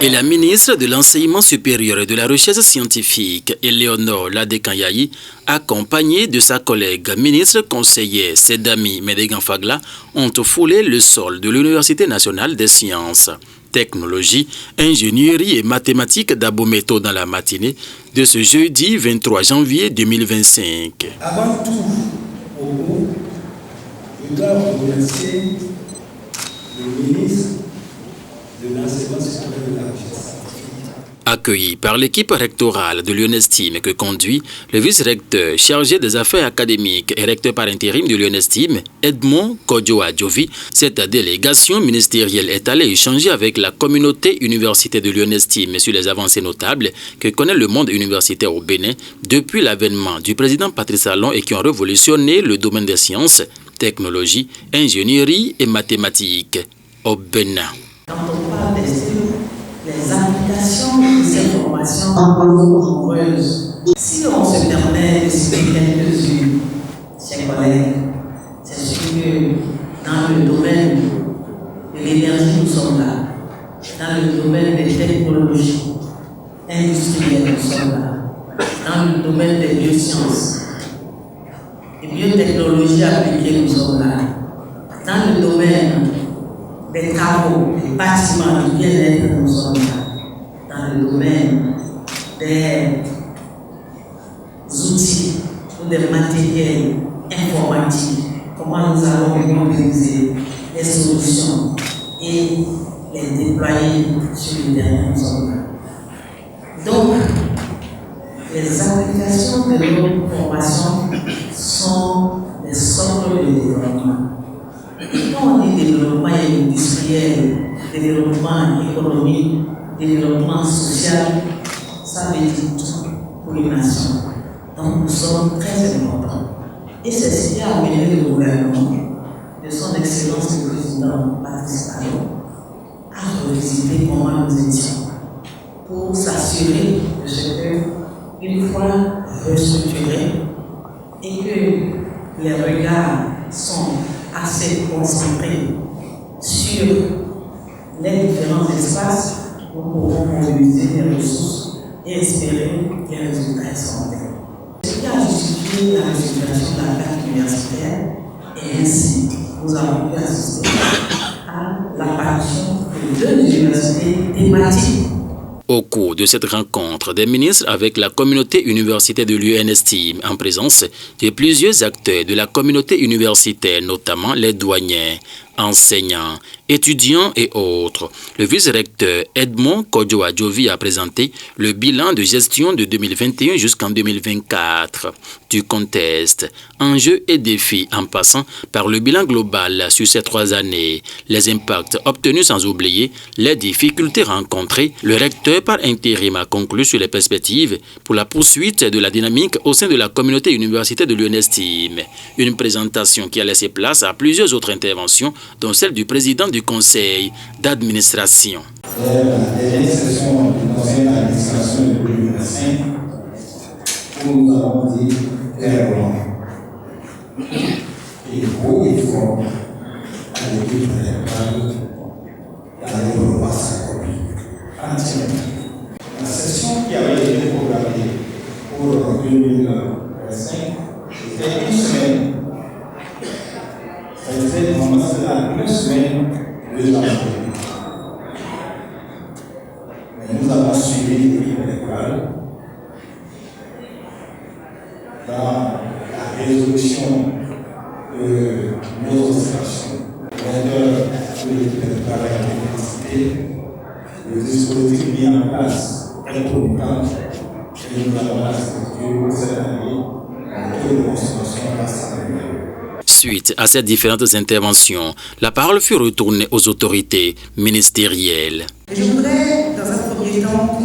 Et la ministre de l'Enseignement supérieur et de la Recherche scientifique, Éléonore Ladekanyai, accompagnée de sa collègue ministre conseillère Sedami Medegan-Fagla, ont foulé le sol de l'Université nationale des sciences, technologie, ingénierie et mathématiques d'Abometo dans la matinée de ce jeudi 23 janvier 2025. Avant tout, je dois remercier le ministre de l'Enseignement supérieur et de la Recherche. Accueilli par l'équipe rectorale de l'UNESTIM que conduit le vice-recteur chargé des affaires académiques et recteur par intérim de l'UNESTIM, Edmond Kodjoa-Djovi, cette délégation ministérielle est allée échanger avec la communauté universitaire de l'UNESTIM sur les avancées notables que connaît le monde universitaire au Bénin depuis l'avènement du président Patrice Talon et qui ont révolutionné le domaine des sciences, technologie, ingénierie et mathématiques au Bénin. Quand on parle des applications de ces formations nombreuses, si on se permet de citer quelques-unes, chers collègues, c'est sûr que dans le domaine de l'énergie, nous sommes là. Dans le domaine des technologies industrielles, nous sommes là. Dans le domaine des biosciences, des biotechnologies appliquées, nous sommes là. Dans le domaine des travaux, des bâtiments, du bien-être, nous sommes là. Dans le domaine des outils ou des matériels informatiques, comment nous allons mobiliser les solutions et les déployer sur le terrain, nous sommes là. Donc, les applications de nos formations sont des socles de développement. Quand on dit développement industriel, développement économique, développement social, ça veut dire tout pour une nation. Donc nous sommes très importants. Et c'est ce qui a amené le gouvernement, de son Excellence le Président Patrice Talon, à revisiter comment nous étions, pour s'assurer de ce que, une fois restructurés, et que les regards sont assez concentrés sur les différents espaces, nous pourrons mobiliser les ressources et espérer que les résultats sont bons. Ce qui a justifié la restructuration de la carte universitaire, et ainsi nous avons pu assister à l'apparition de 2 universités thématiques. Au cours de cette rencontre des ministres avec la communauté universitaire de l'UNESTIM, en présence de plusieurs acteurs de la communauté universitaire, notamment les douaniers, enseignants, étudiants et autres, le vice-recteur Edmond Kodjoa-Djovi a présenté le bilan de gestion de 2021 jusqu'en 2024 du contexte, enjeux et défis en passant par le bilan global sur ces 3 années, les impacts obtenus sans oublier les difficultés rencontrées. Le recteur par intérim a conclu sur les perspectives pour la poursuite de la dynamique au sein de la communauté universitaire de l'UNESTIM. Une présentation qui a laissé place à plusieurs autres interventions, dont celle du président du conseil d'administration. La dernière session du conseil d'administration de 2025, où nous avons dit clairement qu'il faut à l'équipe électorale d'aller revoir sa copie entièrement. La session qui avait été programmée pour 2025 était une semaine. Ça faisait vraiment cela 1 semaine de janvier. Mais nous avons suivi l'équipe électorale dans la résolution de nos observations. L'auteur de l'équipe électorale a été félicité. Le dispositif mis en place est conséquent et nous avons la structure pour cette année en taux de consommation face à la. Suite à ces différentes interventions, la parole fut retournée aux autorités ministérielles. Je voudrais, dans un premier temps,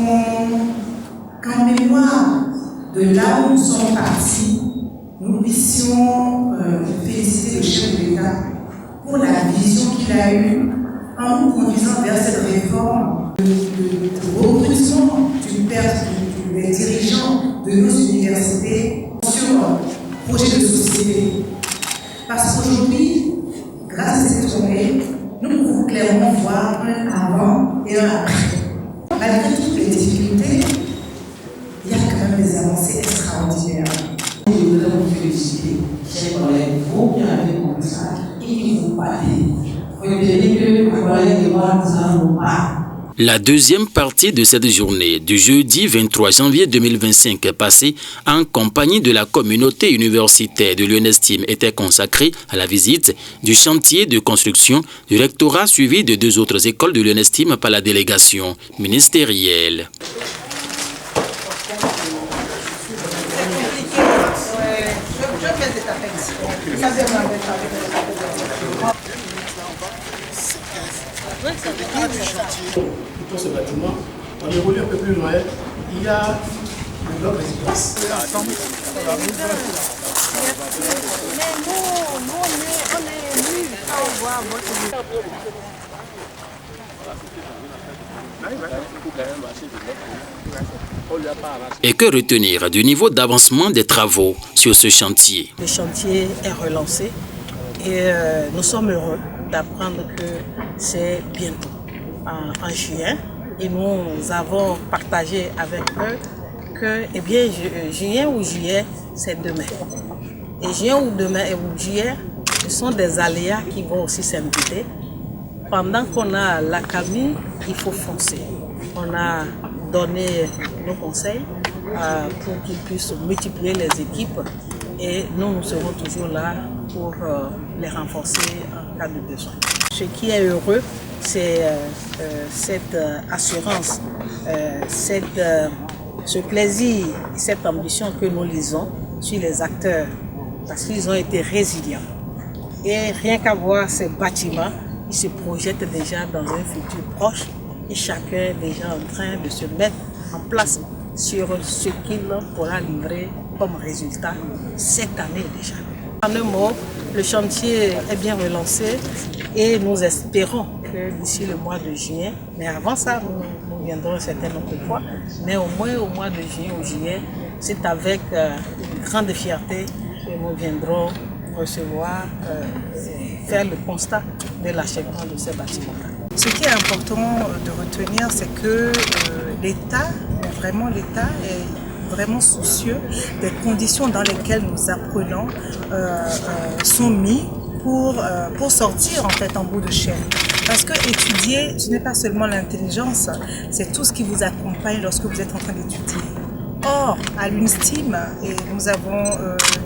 qu'en mémoire de là où nous sommes partis, nous puissions féliciter le chef de l'État pour la vision qu'il a eue en nous conduisant vers cette réforme de recrutement des dirigeants de nos universités sur un projet de société. Parce qu'aujourd'hui, grâce à cette journée, nous pouvons clairement voir un avant et un après. malgré toutes les difficultés, il y a quand même des avancées extraordinaires. Je voudrais vous féliciter, chers collègues, vous qui avez comme ça et qui vous parlez. Retenez que ma collègue et moi, nous allons pas. La deuxième partie de cette journée du jeudi 23 janvier 2025 passée en compagnie de la communauté universitaire de l'UNESTIM était consacrée à la visite du chantier de construction du rectorat suivi de 2 autres écoles de l'UNESTIM par la délégation ministérielle. Pour ce bâtiment, on évolue un peu plus loin, il y a le bloc résidence. Et que retenir du niveau d'avancement des travaux sur ce chantier? Le chantier est relancé et nous sommes heureux d'apprendre que c'est bientôt, en juin. Et nous avons partagé avec eux que, eh bien, juin ou juillet, c'est demain. Et juin ou demain ou juillet, ce sont des aléas qui vont aussi s'inviter. Pendant qu'on a l'accalmie, il faut foncer. On a donné nos conseils pour qu'ils puissent multiplier les équipes et nous serons toujours là pour les renforcer en cas de besoin. Ce qui est heureux, c'est cette assurance, ce plaisir, cette ambition que nous lisons sur les acteurs parce qu'ils ont été résilients. Et rien qu'à voir ces bâtiments, ils se projettent déjà dans un futur proche et chacun est déjà en train de se mettre en place sur ce qu'il pourra livrer comme résultat cette année déjà. En un mot, le chantier est bien relancé et nous espérons que d'ici le mois de juin, mais avant ça, nous viendrons certaines autres fois, mais au moins au mois de juin ou juillet, c'est avec une grande fierté que nous viendrons recevoir, faire le constat de l'achèvement de ces bâtiments-là. Ce qui est important de retenir, c'est que l'État est vraiment soucieux des conditions dans lesquelles nos apprenants sont mis pour sortir en fait en bout de chaîne. Parce que étudier, ce n'est pas seulement l'intelligence, c'est tout ce qui vous accompagne lorsque vous êtes en train d'étudier. Or, à l'UNESTIM, nous avons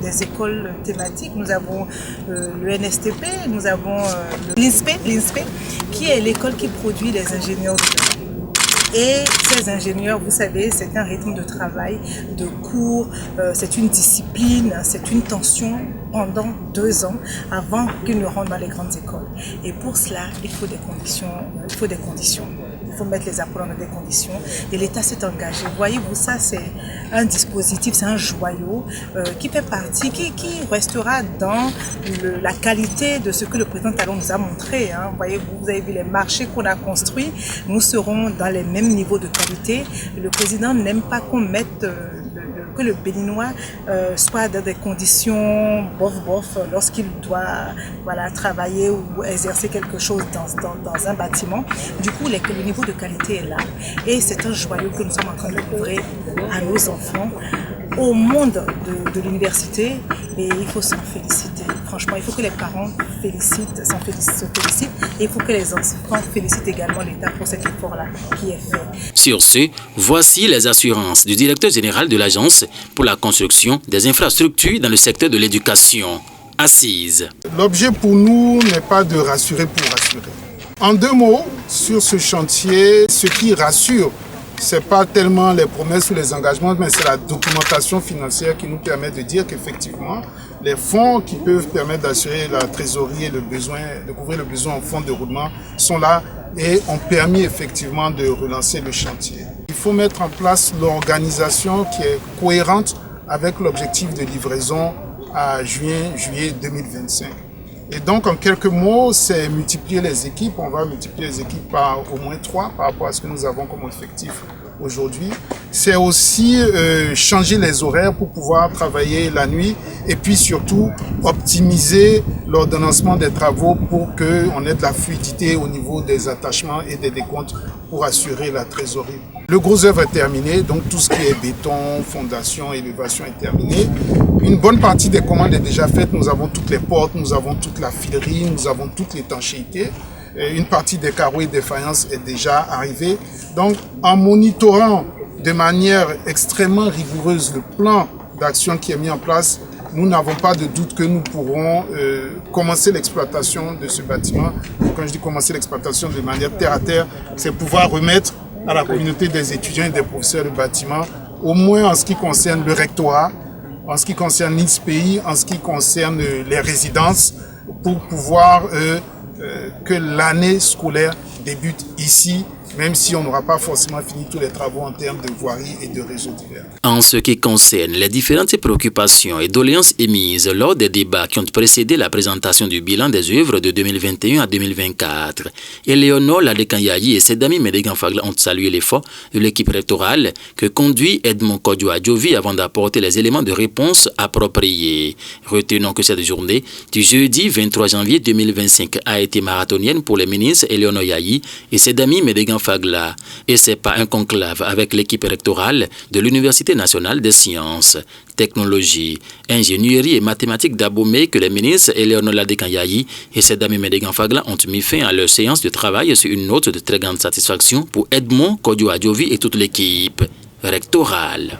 des écoles thématiques, nous avons l'UNSTP, nous avons l'INSPE, qui est l'école qui produit les ingénieurs de demain. Et ces ingénieurs, vous savez, c'est un rythme de travail, de cours, c'est une discipline, c'est une tension pendant 2 ans avant qu'ils ne rentrent dans les grandes écoles. Et pour cela, il faut des conditions. Il faut mettre les apprenants dans des conditions et l'État s'est engagé. Voyez-vous, ça c'est un dispositif, c'est un joyau qui fait partie, qui restera dans la qualité de ce que le président Talon nous a montré. Hein. Voyez-vous, vous avez vu les marchés qu'on a construits, nous serons dans les mêmes niveaux de qualité. Le président n'aime pas qu'on mette que le Béninois soit dans des conditions bof lorsqu'il doit travailler ou exercer quelque chose dans un bâtiment. Du coup, le niveau de qualité est là et c'est un joyau que nous sommes en train de couvrir à nos enfants, au monde de l'université, et il faut s'en féliciter. Franchement, il faut que les parents se félicitent et il faut que les enfants félicitent également l'État pour cet effort-là qui est fait. Sur ce, voici les assurances du directeur général de l'Agence pour la construction des infrastructures dans le secteur de l'éducation, Assise. L'objet pour nous n'est pas de rassurer pour rassurer. En 2 mots, sur ce chantier, ce qui rassure, ce n'est pas tellement les promesses ou les engagements, mais c'est la documentation financière qui nous permet de dire qu'effectivement, les fonds qui peuvent permettre d'assurer la trésorerie et de couvrir le besoin en fonds de roulement sont là et ont permis effectivement de relancer le chantier. Il faut mettre en place l'organisation qui est cohérente avec l'objectif de livraison à juillet 2025. Et donc, en quelques mots, c'est multiplier les équipes. On va multiplier les équipes par au moins 3 par rapport à ce que nous avons comme effectif aujourd'hui, c'est aussi changer les horaires pour pouvoir travailler la nuit et puis surtout optimiser l'ordonnancement des travaux pour qu'on ait de la fluidité au niveau des attachements et des décomptes pour assurer la trésorerie. Le gros œuvre est terminé, donc tout ce qui est béton, fondation, élévation est terminé. Une bonne partie des commandes est déjà faite, nous avons toutes les portes, nous avons toute la filerie, nous avons toute l'étanchéité. Une partie des carreaux et des faïences est déjà arrivée. Donc en monitorant de manière extrêmement rigoureuse le plan d'action qui est mis en place, nous n'avons pas de doute que nous pourrons commencer l'exploitation de ce bâtiment. Quand je dis commencer l'exploitation de manière terre à terre, c'est pouvoir remettre à la communauté des étudiants et des professeurs de bâtiment, au moins en ce qui concerne le rectorat, en ce qui concerne l'INSPI, en ce qui concerne les résidences, pour pouvoir que l'année scolaire débute ici, même si on n'aura pas forcément fini tous les travaux en termes de voirie et de réseaux divers. En ce qui concerne les différentes préoccupations et doléances émises lors des débats qui ont précédé la présentation du bilan des œuvres de 2021 à 2024, Éléonore Ladekanyayi et Sedami Medegan-Fagla ont salué l'effort de l'équipe rectorale que conduit Edmond Kodjo-Adjovi avant d'apporter les éléments de réponse appropriés. Retenons que cette journée du jeudi 23 janvier 2025 a été marathonienne pour les ministres Éléonore Yayi et Sedami Medegan-Fagla, et c'est pas un conclave avec l'équipe rectorale de l'Université nationale des sciences, technologie, ingénierie et mathématiques d'Abomey que les ministres Éléonore Ladekanyayi et Sedami Medegan-Fagla ont mis fin à leur séance de travail sur une note de très grande satisfaction pour Edmond Kodjo-Adjovi et toute l'équipe rectorale.